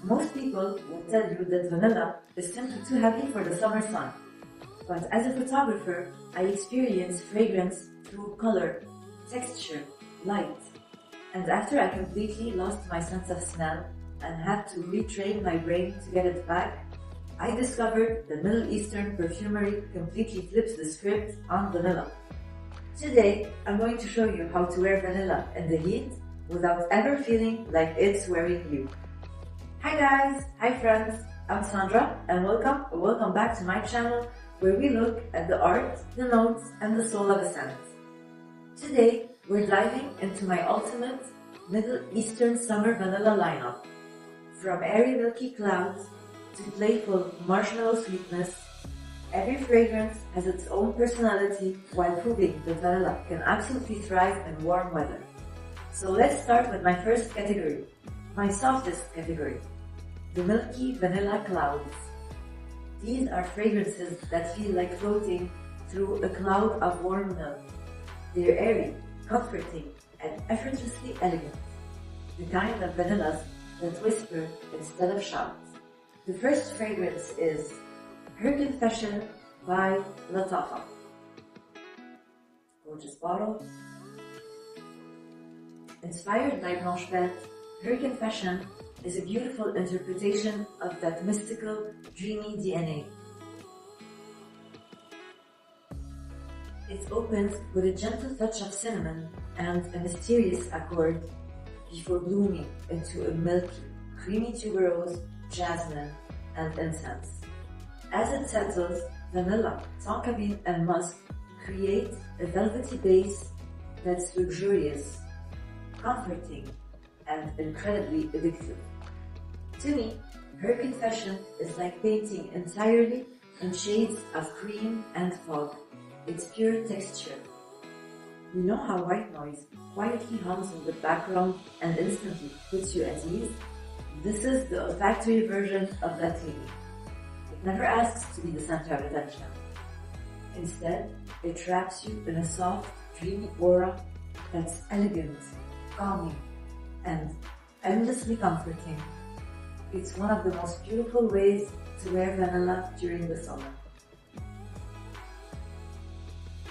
Most people will tell you that vanilla is simply too heavy for the summer sun. But as a photographer, I experience fragrance through color, texture, light. And after I completely lost my sense of smell and had to retrain my brain to get it back, I discovered that Middle Eastern perfumery completely flips the script on vanilla. Today, I'm going to show you how to wear vanilla in the heat without ever feeling like it's wearing you. Hi guys! Hi friends! I'm Sandra and welcome back to my channel where we look at the art, the notes, and the soul of a scent. Today, we're diving into my ultimate Middle Eastern summer vanilla lineup. From airy milky clouds to playful marshmallow sweetness, every fragrance has its own personality while proving that vanilla can absolutely thrive in warm weather. So let's start with my first category, my softest category, the milky vanilla clouds. These are fragrances that feel like floating through a cloud of warm milk. They're airy, comforting, and effortlessly elegant. The kind of vanillas that whisper instead of shout. The first fragrance is Her Confession by Lattafa. Gorgeous bottle. Inspired by Blanche Bête, Her Confession is a beautiful interpretation of that mystical, dreamy DNA. It opens with a gentle touch of cinnamon and a mysterious accord before blooming into a milky, creamy tuberose, jasmine, and incense. As it settles, vanilla, tonka bean, and musk create a velvety base that's luxurious, comforting, and incredibly addictive. To me, Her Confession is like painting entirely in shades of cream and fog. It's pure texture. You know how white noise quietly hums in the background and instantly puts you at ease? This is the olfactory version of that feeling. It never asks to be the center of attention. Instead, it traps you in a soft, dreamy aura that's elegant, calming, and endlessly comforting. It's one of the most beautiful ways to wear vanilla during the summer.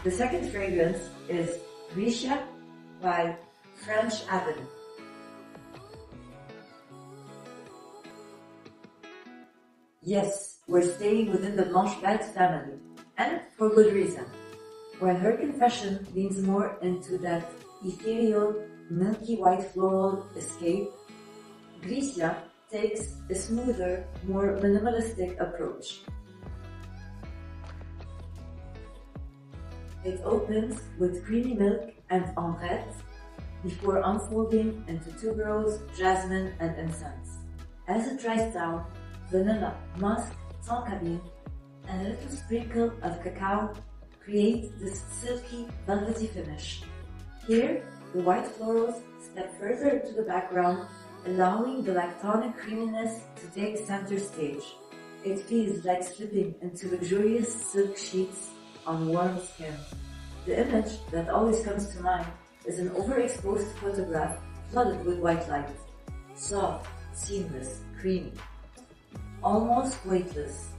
The second fragrance is Grecia by French Avenue. Yes, we're staying within the Blanche Bête family, and for good reason. While Her Confession leans more into that ethereal, milky white floral escape, Grecia takes a smoother, more minimalistic approach. It opens with creamy milk and ambrette before unfolding into tuberose, jasmine, and incense. As it dries down, vanilla, musk, tonka bean, and a little sprinkle of cacao create this silky, velvety finish. Here, the white florals step further into the background, allowing the lactonic creaminess to take center stage. It feels like slipping into luxurious silk sheets on warm skin. The image that always comes to mind is an overexposed photograph flooded with white light. Soft, seamless, creamy. Almost weightless,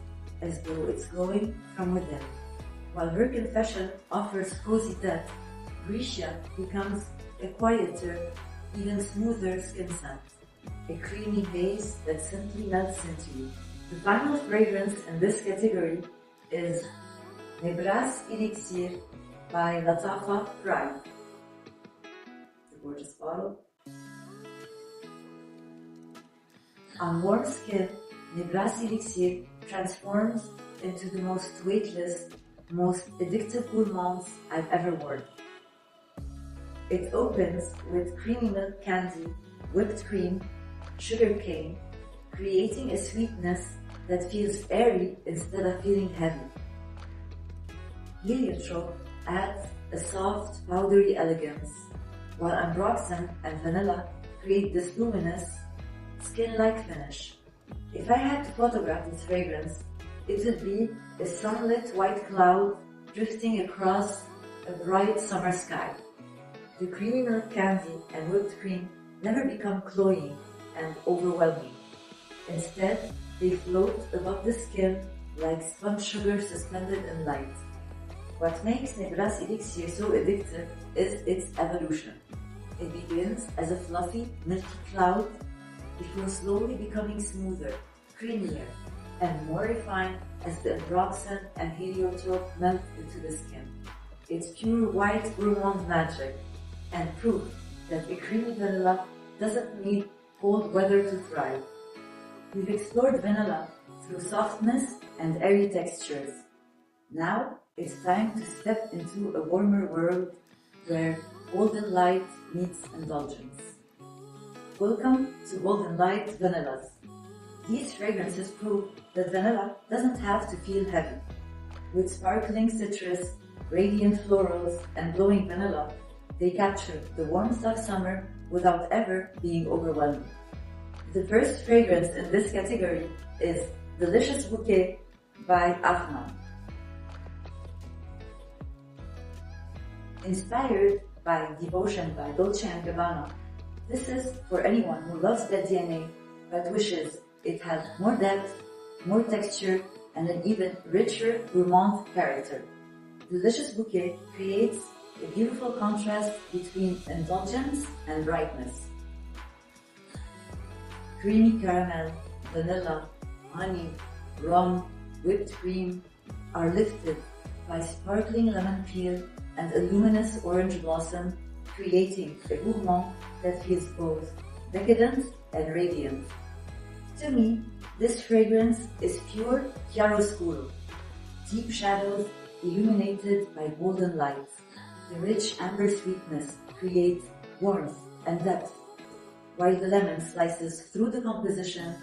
as though it's glowing from within. While Her Confession offers cozy depth, Grecia becomes a quieter, even smoother skin scent. A creamy haze that simply melts into you. The final fragrance in this category is Nebras Elixir by Lattafa Pride. The gorgeous bottle. On warm skin, Nebras Elixir transforms into the most weightless, most addictive gourmands I've ever worn. It opens with creamy milk candy, whipped cream, sugar cane, creating a sweetness that feels airy instead of feeling heavy. Heliotrope adds a soft, powdery elegance, while ambroxan and vanilla create this luminous, skin-like finish. If I had to photograph this fragrance, it would be a sunlit white cloud drifting across a bright summer sky. The creamy milk candy and whipped cream never become cloying and overwhelming. Instead, they float above the skin like sponge sugar suspended in light. What makes Nebras Elixir so addictive is its evolution. It begins as a fluffy, milky cloud before slowly becoming smoother, creamier, and more refined as the ambroxan and heliotrope melt into the skin. It's pure white gourmand magic and proof that a creamy vanilla doesn't need cold weather to thrive. We've explored vanilla through softness and airy textures. Now it's time to step into a warmer world where golden light meets indulgence. Welcome to Golden Light Vanillas. These fragrances prove that vanilla doesn't have to feel heavy. With sparkling citrus, radiant florals, and glowing vanilla, they capture the warmth of summer without ever being overwhelming. The first fragrance in this category is Delicious Bouquet by Afnan. Inspired by Devotion by Dolce & Gabbana, this is for anyone who loves that DNA but wishes it had more depth, more texture, and an even richer gourmand character. Delicious Bouquet creates a beautiful contrast between indulgence and brightness. Creamy caramel, vanilla, honey, rum, whipped cream are lifted by sparkling lemon peel and a luminous orange blossom, creating a gourmand that feels both decadent and radiant. To me, this fragrance is pure chiaroscuro, deep shadows illuminated by golden light. The rich amber sweetness creates warmth and depth, while the lemon slices through the composition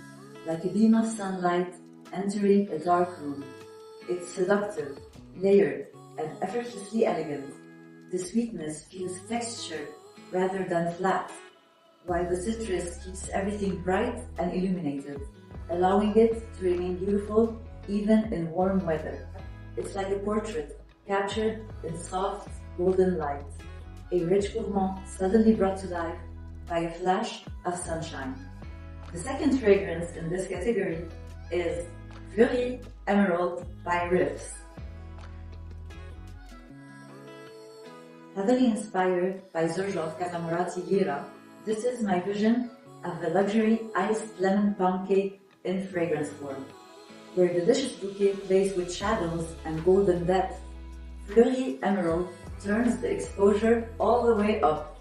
like a beam of sunlight entering a dark room. It's seductive, layered, and effortlessly elegant. The sweetness feels textured rather than flat, while the citrus keeps everything bright and illuminated, allowing it to remain beautiful even in warm weather. It's like a portrait captured in soft golden light, a rich gourmand suddenly brought to life by a flash of sunshine. The second fragrance in this category is Fleurie Emerald by Riiffs. Heavily inspired by Zorjov Kazamurati Yara, this is my vision of a luxury iced lemon pound cake in fragrance form. Where Delicious Bouquet plays with shadows and golden depth, Fleurie Emerald turns the exposure all the way up.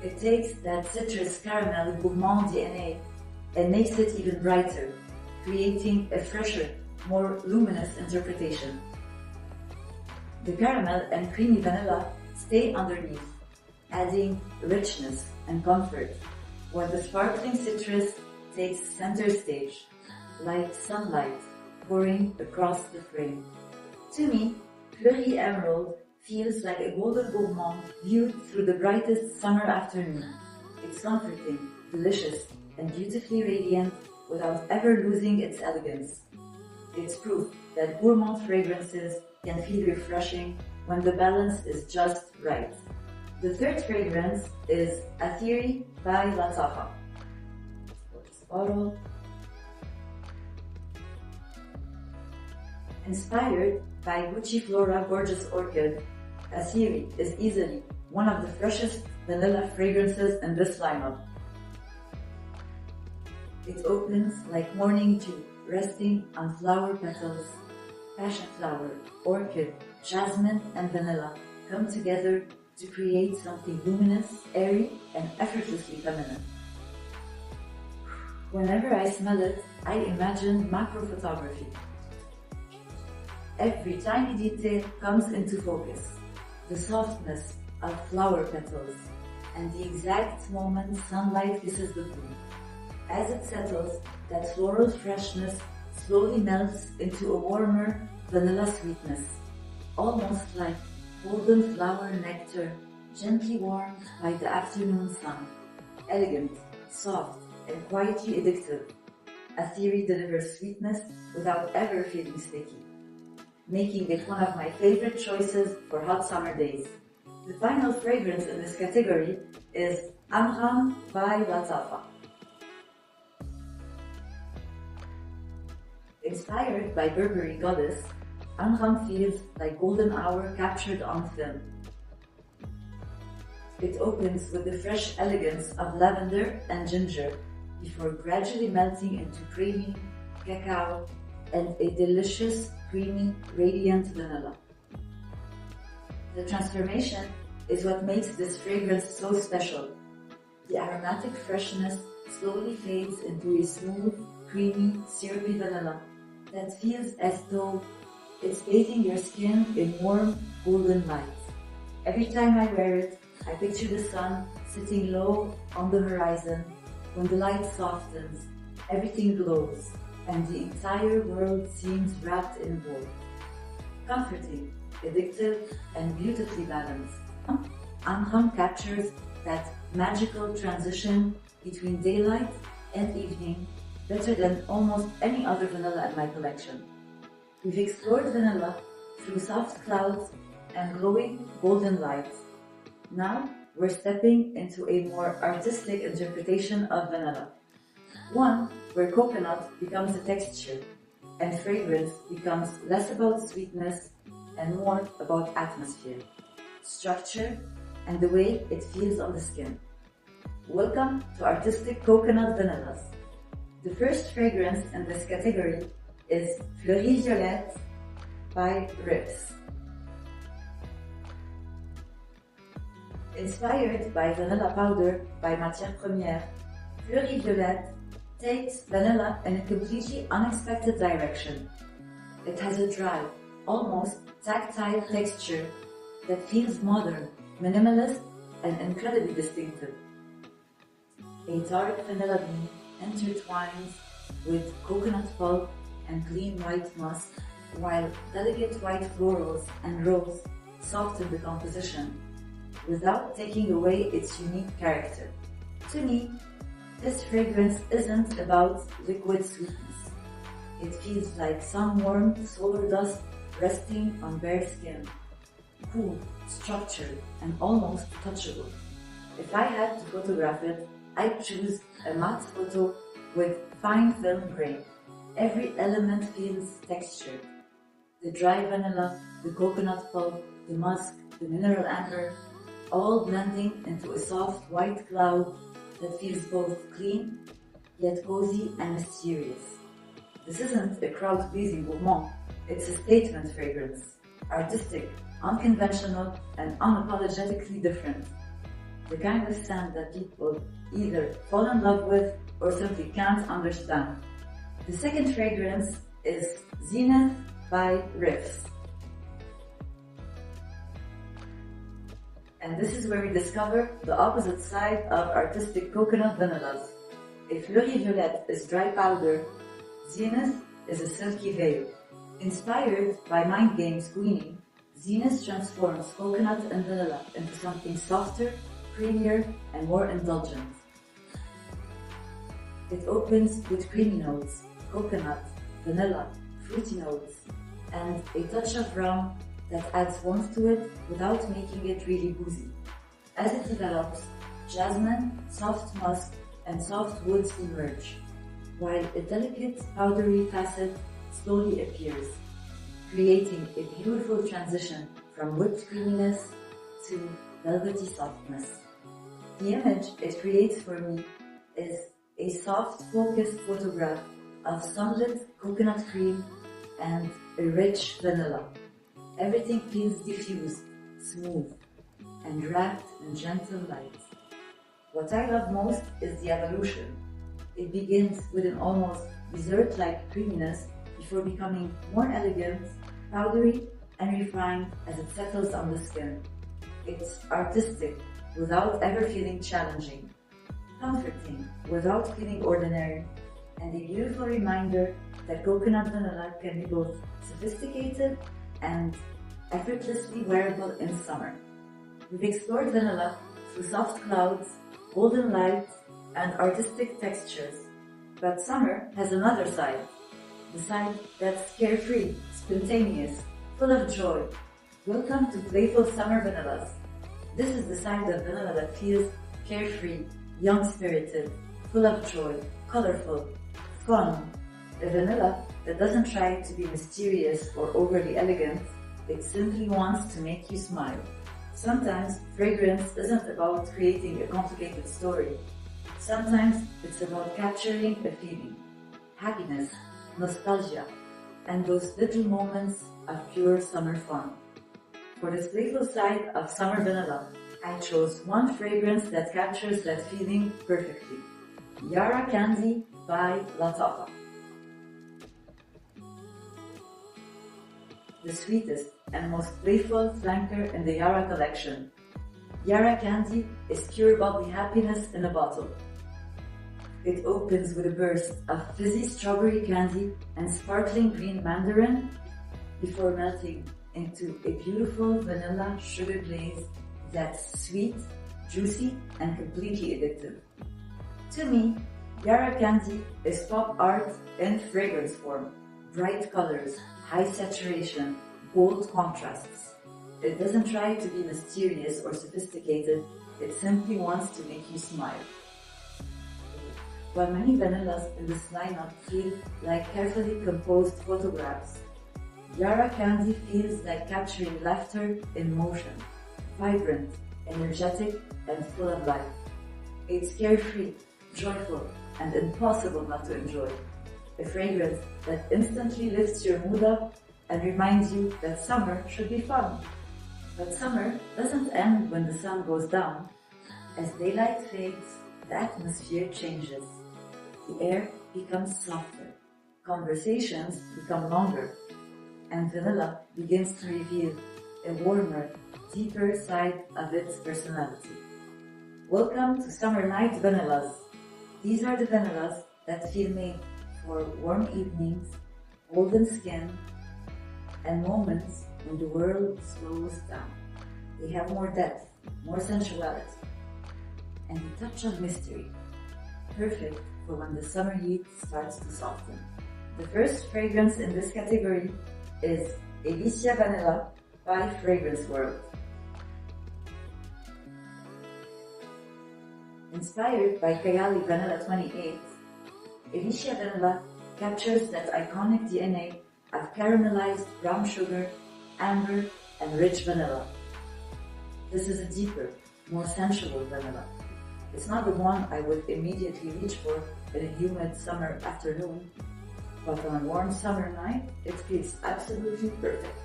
It takes that citrus caramel gourmand DNA and makes it even brighter, creating a fresher, more luminous interpretation. The caramel and creamy vanilla stay underneath, adding richness and comfort, while the sparkling citrus takes center stage, like sunlight pouring across the frame. To me, Fleurie Emerald feels like a golden gourmand viewed through the brightest summer afternoon. It's comforting, delicious, and beautifully radiant without ever losing its elegance. It's proof that gourmand fragrances can feel refreshing when the balance is just right. The third fragrance is Atheeri by Lattafa. This bottle. Inspired by Gucci Flora Gorgeous Orchid, Atheeri is easily one of the freshest vanilla fragrances in this lineup. It opens like morning dew, resting on flower petals. Passion flower, orchid, jasmine, and vanilla come together to create something luminous, airy, and effortlessly feminine. Whenever I smell it, I imagine macro photography. Every tiny detail comes into focus. The softness of flower petals and the exact moment sunlight kisses the bloom. As it settles, that floral freshness slowly melts into a warmer vanilla sweetness, almost like golden flower nectar gently warmed by the afternoon sun. Elegant, soft, and quietly addictive, Atheeri delivers sweetness without ever feeling sticky, making it one of my favorite choices for hot summer days. The final fragrance in this category is Angham by Lattafa. Inspired by Burberry Goddess, Angham feels like golden hour captured on film. It opens with the fresh elegance of lavender and ginger before gradually melting into creamy cacao and a delicious, creamy, radiant vanilla. The transformation is what makes this fragrance so special. The aromatic freshness slowly fades into a smooth, creamy, syrupy vanilla that feels as though it's bathing your skin in warm, golden light. Every time I wear it, I picture the sun sitting low on the horizon. When the light softens, everything glows, and the entire world seems wrapped in gold. Comforting, addictive, and beautifully balanced, Angham captures that magical transition between daylight and evening better than almost any other vanilla in my collection. We've explored vanilla through soft clouds and glowing golden lights. Now we're stepping into a more artistic interpretation of vanilla. One where coconut becomes a texture and fragrance becomes less about sweetness and more about atmosphere, structure, and the way it feels on the skin. Welcome to Artistic Coconut Vanillas. The first fragrance in this category is Fleurie Violette by Riiffs. Inspired by vanilla powder by Matière Première, Fleurie Violette takes vanilla in a completely unexpected direction. It has a dry, almost tactile texture that feels modern, minimalist, and incredibly distinctive. A dark vanilla bean intertwines with coconut pulp and clean white musk, while delicate white florals and rose soften the composition without taking away its unique character. To me, this fragrance isn't about liquid sweetness. It feels like some warm solar dust resting on bare skin, cool, structured, and almost touchable. If I had to photograph it, I'd choose a matte photo with fine film grain. Every element feels textured. The dry vanilla, the coconut pulp, the musk, the mineral amber, all blending into a soft white cloud that feels both clean, yet cozy and mysterious. This isn't a crowd-pleasing gourmand, it's a statement fragrance. Artistic, unconventional, and unapologetically different. The kind of scent that people either fall in love with or simply can't understand. The second fragrance is Zenith by Riiffs. And this is where we discover the opposite side of artistic coconut vanillas. If Fleurie Violette is dry powder, Zenith is a silky veil. Inspired by Mind Games Queenie, Zenith transforms coconut and vanilla into something softer, creamier, and more indulgent. It opens with creamy notes, coconut, vanilla, fruity notes, and a touch of rum that adds warmth to it without making it really boozy. As it develops, jasmine, soft musk, and soft woods emerge, while a delicate powdery facet slowly appears, creating a beautiful transition from whipped creaminess to velvety softness. The image it creates for me is a soft, focused photograph of sunlit coconut cream and a rich vanilla. Everything feels diffused, smooth, and wrapped in gentle light. What I love most is the evolution. It begins with an almost dessert-like creaminess before becoming more elegant, powdery, and refined as it settles on the skin. It's artistic without ever feeling challenging, comforting without feeling ordinary, and a beautiful reminder that coconut vanilla can be both sophisticated and effortlessly wearable in summer. We've explored vanilla through soft clouds, golden light, and artistic textures. But summer has another side. The side that's carefree, spontaneous, full of joy. Welcome to Playful Summer Vanillas. This is the side of vanilla that feels carefree, young-spirited, full of joy, colorful, fun. A vanilla that doesn't try to be mysterious or overly elegant, it simply wants to make you smile. Sometimes fragrance isn't about creating a complicated story. Sometimes it's about capturing a feeling, happiness, nostalgia, and those little moments of pure summer fun. For this playful side of summer vanilla, I chose one fragrance that captures that feeling perfectly. Yara Candy by Lattafa. The sweetest and most playful flanker in the Yara collection. Yara Candy is pure bubbly happiness in a bottle. It opens with a burst of fizzy strawberry candy and sparkling green mandarin before melting into a beautiful vanilla sugar glaze that's sweet, juicy, and completely addictive. To me, Yara Candy is pop art in fragrance form. Bright colors, high saturation, bold contrasts. It doesn't try to be mysterious or sophisticated, it simply wants to make you smile. While many vanillas in this lineup feel like carefully composed photographs, Yara Candy feels like capturing laughter in motion, vibrant, energetic, and full of life. It's carefree, joyful, and impossible not to enjoy. A fragrance that instantly lifts your mood up and reminds you that summer should be fun. But summer doesn't end when the sun goes down. As daylight fades, the atmosphere changes. The air becomes softer, conversations become longer, and vanilla begins to reveal a warmer, deeper side of its personality. Welcome to Summer Night Vanillas. These are the vanillas that feel made for warm evenings, golden skin, and moments when the world slows down. They have more depth, more sensuality, and a touch of mystery. Perfect for when the summer heat starts to soften. The first fragrance in this category is Elixir Vanilla by Fragrance World. Inspired by Kayali Vanilla 28, Elixir Vanilla captures that iconic DNA of caramelized brown sugar, amber, and rich vanilla. This is a deeper, more sensual vanilla. It's not the one I would immediately reach for in a humid summer afternoon, but on a warm summer night, it feels absolutely perfect.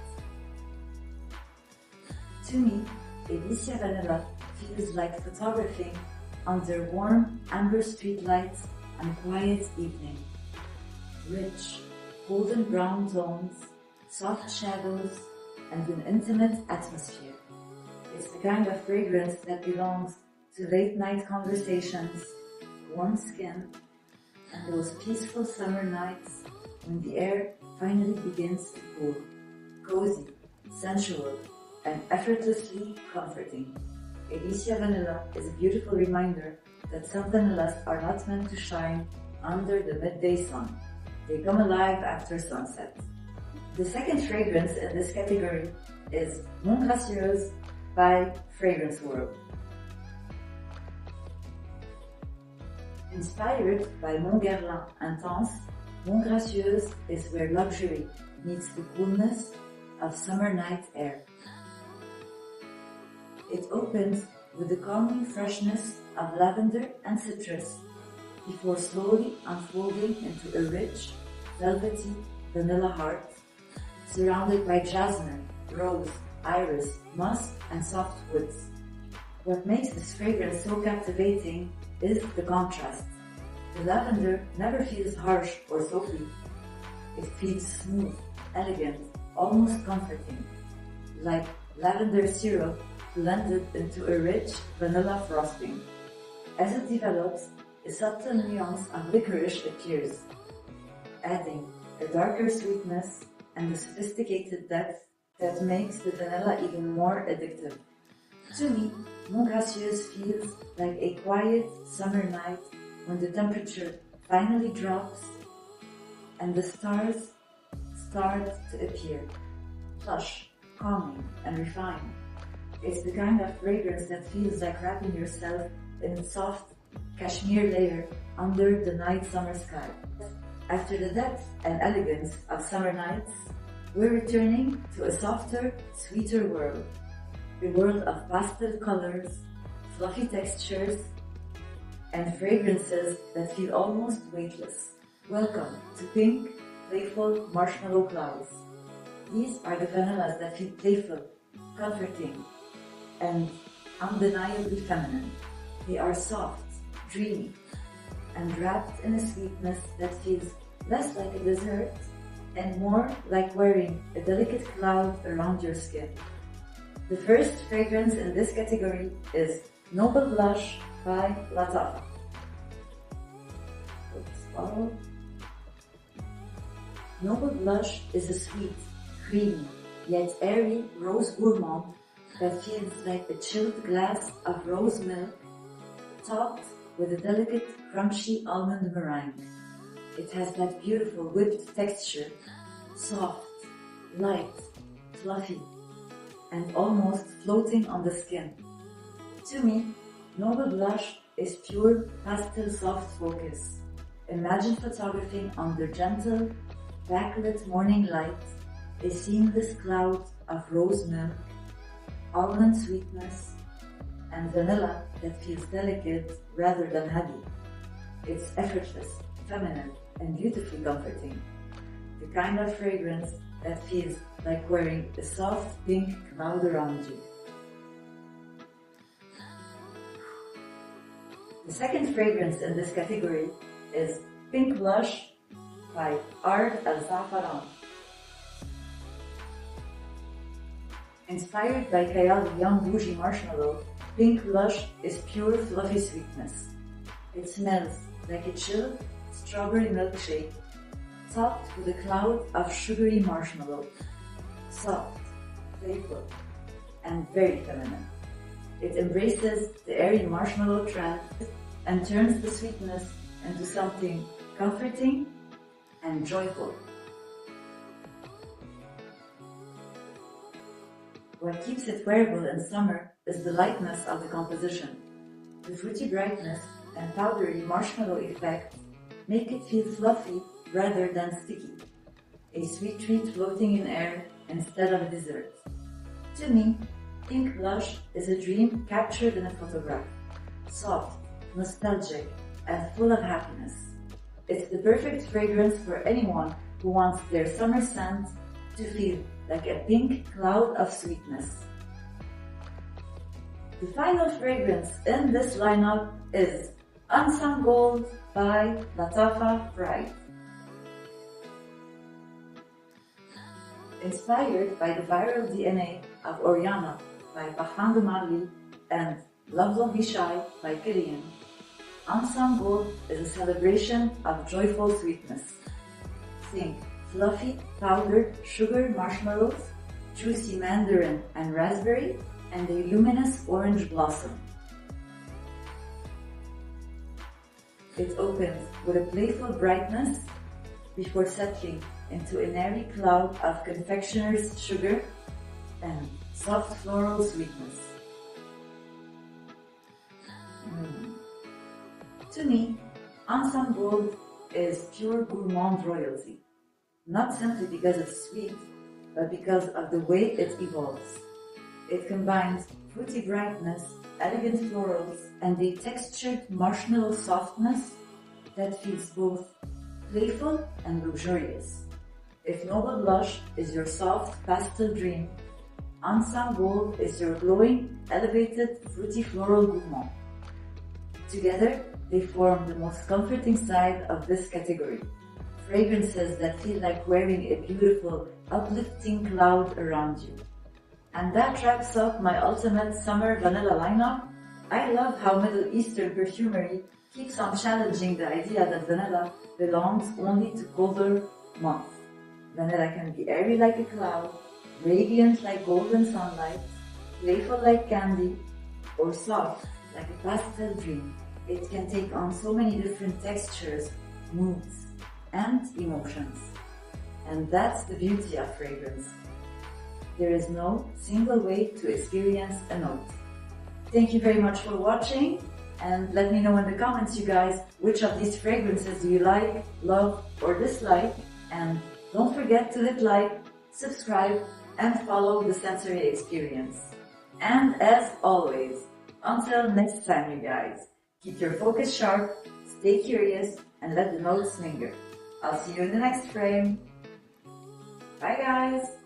To me, Elixir Vanilla feels like photographing under warm amber streetlights on a quiet evening. Rich, golden brown tones, soft shadows, and an intimate atmosphere. It's the kind of fragrance that belongs to late night conversations, warm skin, and those peaceful summer nights when the air finally begins to cool. Cozy, sensual, and effortlessly comforting. Elixir Vanilla is a beautiful reminder that some vanillas are not meant to shine under the midday sun. They come alive after sunset. The second fragrance in this category is Mon Gracieuse by Fragrance World. Inspired by Mon Guerlain Intense, Mon Gracieuse is where luxury meets the coolness of summer night air. It opens with the calming freshness of lavender and citrus, before slowly unfolding into a rich, velvety vanilla heart, surrounded by jasmine, rose, iris, musk, and soft woods. What makes this fragrance so captivating is the contrast. The lavender never feels harsh or soapy. It feels smooth, elegant, almost comforting, like lavender syrup blended into a rich vanilla frosting. As it develops, a subtle nuance of licorice appears, adding a darker sweetness and a sophisticated depth that makes the vanilla even more addictive. To me, Mon Gracieuse feels like a quiet summer night when the temperature finally drops and the stars start to appear, plush, calming, and refined. It's the kind of fragrance that feels like wrapping yourself in a soft cashmere layer under the night summer sky. After the depth and elegance of summer nights, we're returning to a softer, sweeter world. A world of pastel colors, fluffy textures, and fragrances that feel almost weightless. Welcome to Pink, Playful Marshmallow Clouds. These are the vanillas that feel playful, comforting, and undeniably feminine. They are soft, dreamy, and wrapped in a sweetness that feels less like a dessert and more like wearing a delicate cloud around your skin. The first fragrance in this category is Noble Blush by Lattafa. Noble Blush is a sweet, creamy, yet airy rose gourmand that feels like a chilled glass of rose milk topped with a delicate, crunchy almond meringue. It has that beautiful whipped texture, soft, light, fluffy, and almost floating on the skin. To me, Noble Blush is pure pastel soft focus. Imagine photographing under gentle, backlit morning light, a seamless cloud of rose milk, almond sweetness, and vanilla that feels delicate rather than heavy. It's effortless, feminine, and beautifully comforting. The kind of fragrance that feels like wearing a soft pink cloud around you. The second fragrance in this category is Pink Blush by Art El Za'faran. Inspired by Kayali's Young Bougie Marshmallow, Pink Blush is pure fluffy sweetness. It smells like a chilled strawberry milkshake topped with a cloud of sugary marshmallow. Soft, playful, and very feminine. It embraces the airy marshmallow trend and turns the sweetness into something comforting and joyful. What keeps it wearable in summer is the lightness of the composition. The fruity brightness and powdery marshmallow effect make it feel fluffy rather than sticky, a sweet treat floating in air instead of a dessert. To me, Pink Blush is a dream captured in a photograph, soft, nostalgic, and full of happiness. It's the perfect fragrance for anyone who wants their summer scent to feel like a pink cloud of sweetness. The final fragrance in this lineup is Unsung Gold by Lattafa Pride. Inspired by the viral DNA of Oriana by Parfum de Marly and Love Don't Be Shy by Killian, Unsung Gold is a celebration of joyful sweetness. Think fluffy, powdered sugar marshmallows, juicy mandarin and raspberry, and a luminous orange blossom. It opens with a playful brightness before settling into an airy cloud of confectioner's sugar and soft floral sweetness. To me, Unsung Gold is pure gourmand royalty, not simply because it's sweet, but because of the way it evolves. It combines fruity brightness, elegant florals, and a textured marshmallow softness that feels both playful and luxurious. If Noble Blush is your soft pastel dream, Unsung Gold is your glowing, elevated, fruity floral gourmand. Together, they form the most comforting side of this category. Fragrances that feel like wearing a beautiful, uplifting cloud around you. And that wraps up my ultimate summer vanilla lineup. I love how Middle Eastern perfumery keeps on challenging the idea that vanilla belongs only to colder months. Vanilla can be airy like a cloud, radiant like golden sunlight, playful like candy, or soft like a pastel dream. It can take on so many different textures, moods, and emotions. And that's the beauty of fragrance. There is no single way to experience a note. Thank you very much for watching. And let me know in the comments, you guys, which of these fragrances do you like, love, or dislike. And don't forget to hit like, subscribe, and follow the sensory experience. And as always, until next time, you guys, keep your focus sharp, stay curious, and let the notes linger. I'll see you in the next frame. Bye guys!